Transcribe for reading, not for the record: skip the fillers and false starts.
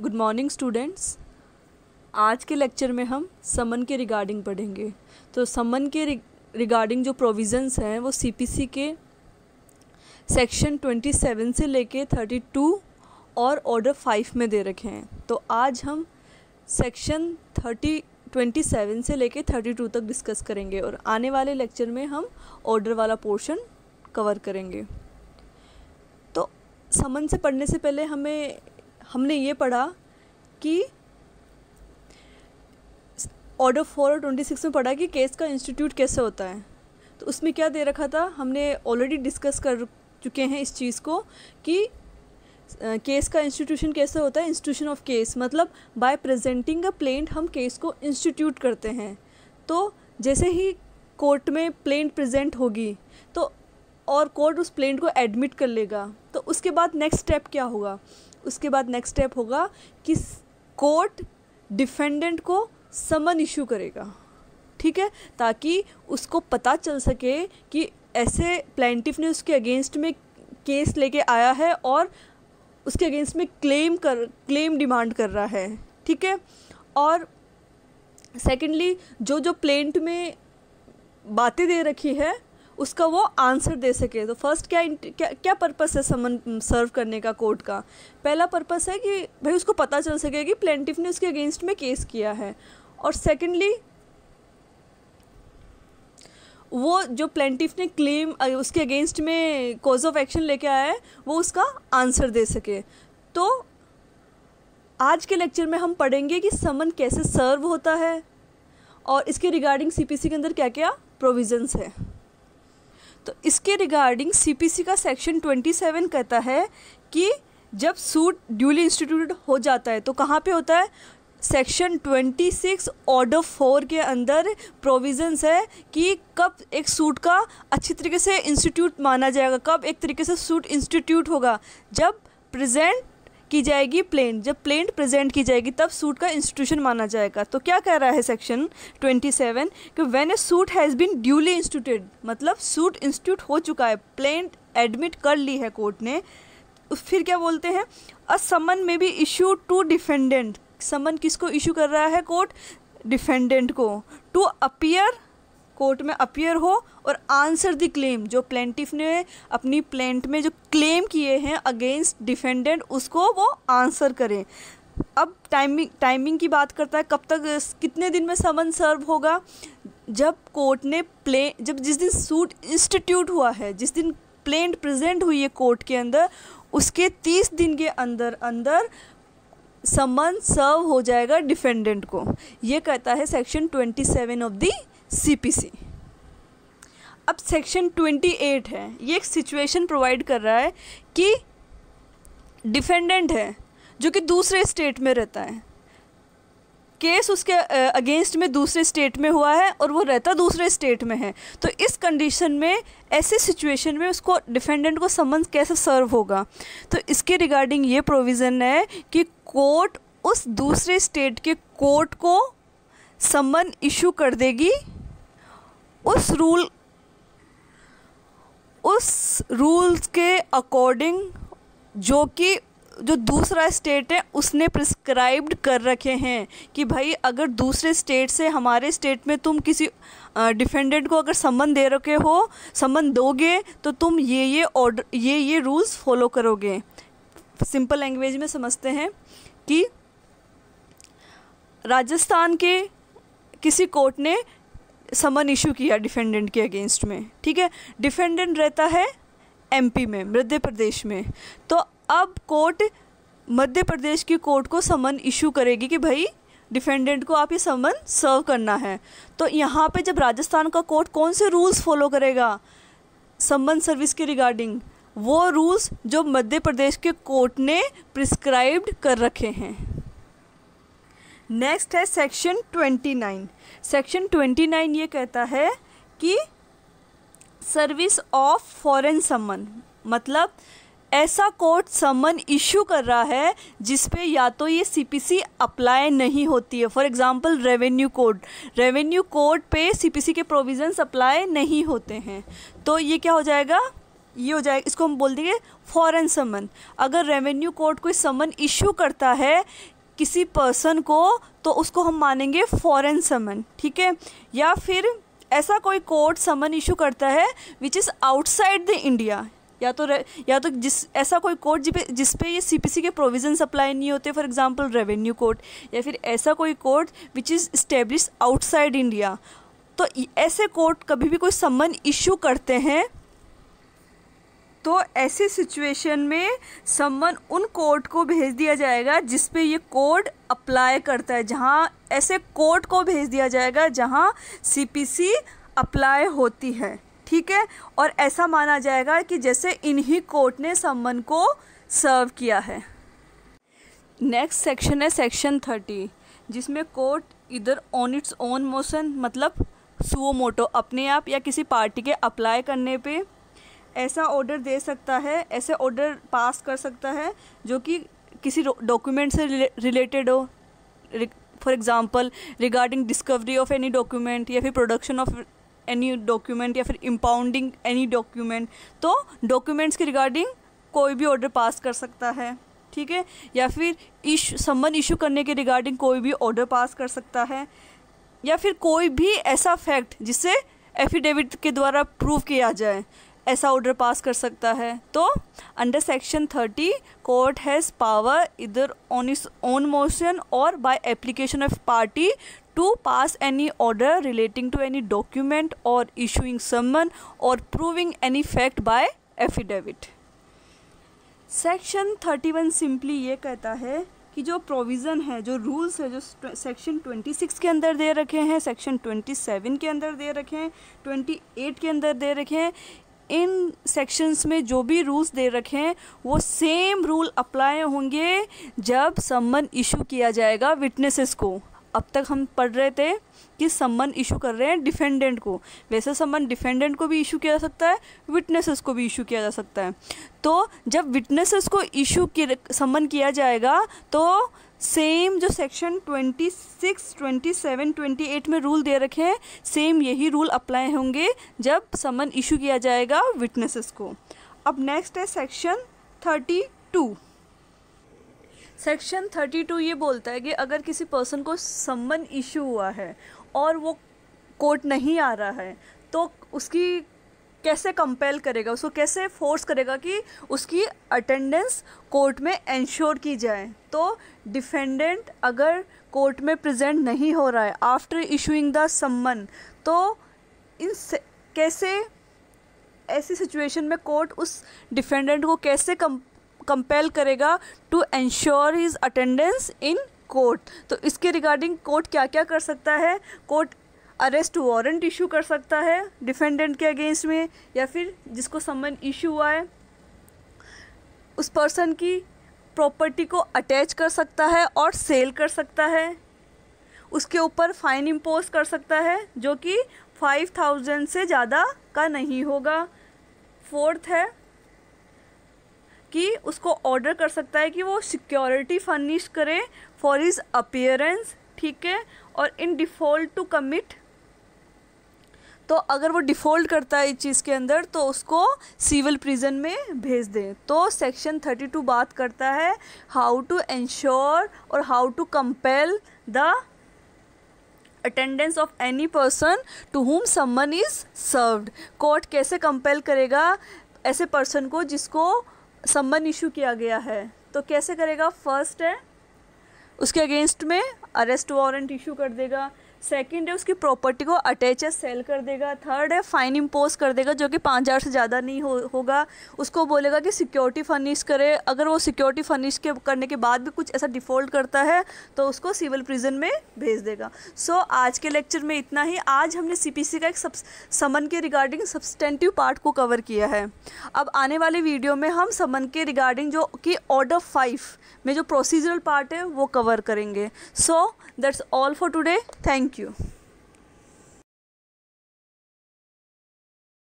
Good morning students. आज के lecture में हम समन के रिगार्डिंग पढ़ेंगे। तो समन के रिगार्डिंग जो प्रोविज़न्स हैं वो सीपीसी के सेक्शन 27 से लेके 32 और ऑर्डर 5 में दे रखे हैं। तो आज हम सेक्शन 27 से लेके 32 तक डिस्कस करेंगे और आने वाले लेक्चर में हम ऑर्डर वाला पोर्शन कवर करेंगे। तो समन से पढ़ने से पहले हमने ये पढ़ा कि ऑर्डर 4 और 26 में पढ़ा कि केस का इंस्टीट्यूट कैसे होता है। तो उसमें क्या दे रखा था, हमने ऑलरेडी डिस्कस कर चुके हैं इस चीज़ को कि केस का इंस्टीट्यूशन कैसे होता है। इंस्टीट्यूशन ऑफ केस मतलब बाय प्रेजेंटिंग अ प्लेंट हम केस को इंस्टीट्यूट करते हैं। तो जैसे ही कोर्ट में प्लेंट प्रेजेंट होगी तो और कोर्ट उस प्लेंट को एडमिट कर लेगा, तो उसके बाद नेक्स्ट स्टेप क्या होगा, उसके बाद नेक्स्ट स्टेप होगा कि कोर्ट डिफेंडेंट को समन इशू करेगा, ठीक है, ताकि उसको पता चल सके कि ऐसे प्लेंटिफ ने उसके अगेंस्ट में केस लेके आया है और उसके अगेंस्ट में क्लेम डिमांड कर रहा है, ठीक है। और सेकेंडली जो प्लेंट में बातें दे रखी है उसका वो आंसर दे सके। तो फर्स्ट क्या पर्पस है समन सर्व करने का कोर्ट का। पहला पर्पस है कि भाई उसको पता चल सके कि प्लेंटिफ ने उसके अगेंस्ट में केस किया है, और सेकेंडली वो जो प्लेंटिफ ने क्लेम उसके अगेंस्ट में कॉज ऑफ एक्शन लेके आया है वो उसका आंसर दे सके। तो आज के लेक्चर में हम पढ़ेंगे कि समन कैसे सर्व होता है और इसके रिगार्डिंग सीपीसी के अंदर क्या क्या प्रोविजंस है। तो इसके रिगार्डिंग सीपीसी का सेक्शन 27 कहता है कि जब सूट ड्यूली इंस्टीट्यूटेड हो जाता है तो कहाँ पे होता है। सेक्शन 26 ऑर्डर 4 के अंदर प्रोविजंस है कि कब एक सूट का अच्छी तरीके से इंस्टीट्यूट माना जाएगा, कब एक तरीके से सूट इंस्टीट्यूट होगा। जब प्रेजेंट की जाएगी प्लेंट, जब प्लेंट प्रेजेंट की जाएगी तब सूट का इंस्टीट्यूशन माना जाएगा। तो क्या कह रहा है सेक्शन 27 कि when a suit has been duly instituted, मतलब सूट इंस्टीट्यूट हो चुका है, प्लेंट एडमिट कर ली है कोर्ट ने, फिर क्या बोलते हैं, अ समन में बी इशू टू डिफेंडेंट। समन किसको इशू कर रहा है कोर्ट, डिफेंडेंट को, टू अपीयर, कोर्ट में अपीयर हो और आंसर द क्लेम, जो प्लेंटिफ ने अपनी प्लेंट में जो क्लेम किए हैं अगेंस्ट डिफेंडेंट उसको वो आंसर करें। अब टाइमिंग की बात करता है, कब तक, कितने दिन में समन सर्व होगा। जब कोर्ट ने जिस दिन सूट इंस्टीट्यूट हुआ है, जिस दिन प्लेंट प्रेजेंट हुई है कोर्ट के अंदर, उसके 30 दिन के अंदर समन सर्व हो जाएगा डिफेंडेंट को। ये कहता है सेक्शन 27 ऑफ द सीपीसी। अब सेक्शन 28 है, ये एक सिचुएशन प्रोवाइड कर रहा है कि डिफेंडेंट है जो कि दूसरे स्टेट में रहता है, केस उसके अगेंस्ट में दूसरे स्टेट में हुआ है और वो रहता दूसरे स्टेट में है। तो इस कंडीशन में, ऐसे सिचुएशन में उसको डिफेंडेंट को समन कैसे सर्व होगा। तो इसके रिगार्डिंग ये प्रोविज़न है कि कोर्ट उस दूसरे स्टेट के कोर्ट को समन इशू कर देगी उस रूल्स के अकॉर्डिंग जो दूसरा स्टेट है उसने प्रिस्क्राइब्ड कर रखे हैं कि भाई अगर दूसरे स्टेट से हमारे स्टेट में तुम किसी डिफेंडेंट को अगर समन दे रखे हो, समन दोगे तो तुम ये ऑर्डर ये रूल्स फॉलो करोगे। सिंपल लैंग्वेज में समझते हैं कि राजस्थान के किसी कोर्ट ने समन इशू किया डिफेंडेंट के अगेंस्ट में, ठीक है, डिफेंडेंट रहता है एमपी में, मध्य प्रदेश में। तो अब कोर्ट मध्य प्रदेश की कोर्ट को समन इशू करेगी कि भाई डिफेंडेंट को आप ये समन सर्व करना है। तो यहाँ पे जब राजस्थान का कोर्ट कौन से रूल्स फॉलो करेगा समन सर्विस के रिगार्डिंग, वो रूल्स जो मध्य प्रदेश के कोर्ट ने प्रिस्क्राइब्ड कर रखे हैं। नेक्स्ट है सेक्शन 29। सेक्शन 29 ये कहता है कि सर्विस ऑफ फॉरेन समन, मतलब ऐसा कोर्ट समन इशू कर रहा है जिस पे या तो ये सीपीसी अप्लाई नहीं होती है। फॉर एग्जांपल रेवेन्यू कोड पे सीपीसी के प्रोविजंस अप्लाई नहीं होते हैं, तो ये क्या हो जाएगा, ये हो जाएगा, इसको हम बोल देंगे फॉरेन समन। अगर रेवेन्यू कोर्ट कोई समन इशू करता है किसी पर्सन को तो उसको हम मानेंगे फॉरेन समन, ठीक है। या फिर ऐसा कोई कोर्ट समन इशू करता है which is outside the India, या तो ऐसा कोई कोर्ट जिस पे ये सीपीसी के प्रोविजंस अप्लाई नहीं होते, फॉर एग्जांपल रेवेन्यू कोर्ट, या फिर ऐसा कोई court which is establish outside India. तो ऐसे कोर्ट कभी भी कोई समन इशू करते हैं तो ऐसी सिचुएशन में समन उन कोर्ट को भेज दिया जाएगा जिस पे ये कोड अप्लाई करता है, जहाँ ऐसे कोर्ट को भेज दिया जाएगा जहाँ सीपीसी अप्लाई होती है, ठीक है। और ऐसा माना जाएगा कि जैसे इन्हीं कोर्ट ने समन को सर्व किया है। नेक्स्ट सेक्शन है सेक्शन 30, जिसमें कोर्ट इधर ऑन इट्स ओन मोशन मतलब सुओ मोटो अपने आप या किसी पार्टी के अप्लाई करने पे ऐसा ऑर्डर दे सकता है, ऐसे ऑर्डर पास कर सकता है जो कि किसी डॉक्यूमेंट से रिलेटेड हो, for example regarding discovery of any document, या फिर प्रोडक्शन ऑफ एनी डॉक्यूमेंट, या फिर इम्पाउंडिंग एनी डॉक्यूमेंट। तो डॉक्यूमेंट्स के रिगार्डिंग कोई भी ऑर्डर पास कर सकता है, ठीक है। या फिर समन इशू करने के रिगार्डिंग कोई भी ऑर्डर पास कर सकता है, या फिर कोई भी ऐसा फैक्ट जिसे एफिडेविट के द्वारा प्रूव किया जाए, ऐसा ऑर्डर पास कर सकता है। तो under section 30 court has power either on its own motion or by application of party to pass any order relating to any document or issuing summons or proving any fact by affidavit. Section 31 simply ये कहता है कि जो provision है, जो rules है, जो section 26 के अंदर दे रखे हैं, सेक्शन 27 के अंदर दे रखे हैं, 28 के अंदर दे रखे हैं, इन सेक्शंस में जो भी रूल्स दे रखे हैं वो सेम रूल अप्लाई होंगे जब समन इशू किया जाएगा विटनेसेस को। अब तक हम पढ़ रहे थे कि समन इशू कर रहे हैं डिफेंडेंट को, वैसे समन डिफेंडेंट को भी इशू किया जा सकता है, विटनेसेस को भी इशू किया जा सकता है। तो जब विटनेसेस को इशू समन किया जाएगा तो सेम जो सेक्शन 26, 27, 28 में रूल दे रखे हैं, सेम यही रूल अप्लाई होंगे जब समन इशू किया जाएगा विटनेसेस को। अब नेक्स्ट है सेक्शन 32। सेक्शन 32 ये बोलता है कि अगर किसी पर्सन को समन इशू हुआ है और वो कोर्ट नहीं आ रहा है तो उसकी कैसे कंपेल करेगा, उसको कैसे फोर्स करेगा कि उसकी अटेंडेंस कोर्ट में इंश्योर की जाए। तो डिफेंडेंट अगर कोर्ट में प्रेजेंट नहीं हो रहा है आफ्टर इशूइंग द समन, तो कैसे ऐसी सिचुएशन में कोर्ट उस डिफेंडेंट को कैसे कंपेल करेगा to ensure his attendance in court. तो इसके रिगार्डिंग कोर्ट क्या क्या कर सकता है, कोर्ट अरेस्ट वारंट इशू कर सकता है डिफेंडेंट के अगेंस्ट में, या फिर जिसको समन इशू हुआ है उस पर्सन की प्रॉपर्टी को अटैच कर सकता है और सेल कर सकता है, उसके ऊपर फाइन इम्पोज कर सकता है जो कि 5000 से ज़्यादा का नहीं होगा। फोर्थ है कि उसको ऑर्डर कर सकता है कि वो सिक्योरिटी फर्निश करे फॉर हिज अपीयरेंस, ठीक है। और इन डिफ़ॉल्ट टू कमिट, तो अगर वो डिफ़ॉल्ट करता है इस चीज़ के अंदर तो उसको सिविल प्रिजन में भेज दें। तो सेक्शन 32 बात करता है हाउ टू इंश्योर और how to compel the attendance of any person to whom summons is served. Court कैसे कंपेल करेगा ऐसे पर्सन को जिसको समन इशू किया गया है, तो कैसे करेगा। फर्स्ट है उसके अगेंस्ट में अरेस्ट वारंट इशू कर देगा, सेकंड है उसकी प्रॉपर्टी को अटैच या सेल कर देगा, थर्ड है फाइन इम्पोज कर देगा जो कि 5000 से ज़्यादा नहीं होगा, उसको बोलेगा कि सिक्योरिटी फर्निश करे, अगर वो सिक्योरिटी फर्निश करने के बाद भी कुछ ऐसा डिफ़ॉल्ट करता है तो उसको सिविल प्रिजन में भेज देगा। सो आज के लेक्चर में इतना ही। आज हमने सीपीसी का एक समन के रिगार्डिंग सब्सटेंटिव पार्ट को कवर किया है। अब आने वाले वीडियो में हम समन के रिगार्डिंग जो कि ऑर्डर 5 में जो प्रोसीजरल पार्ट है वो कवर करेंगे। So that's all for today. Thank you.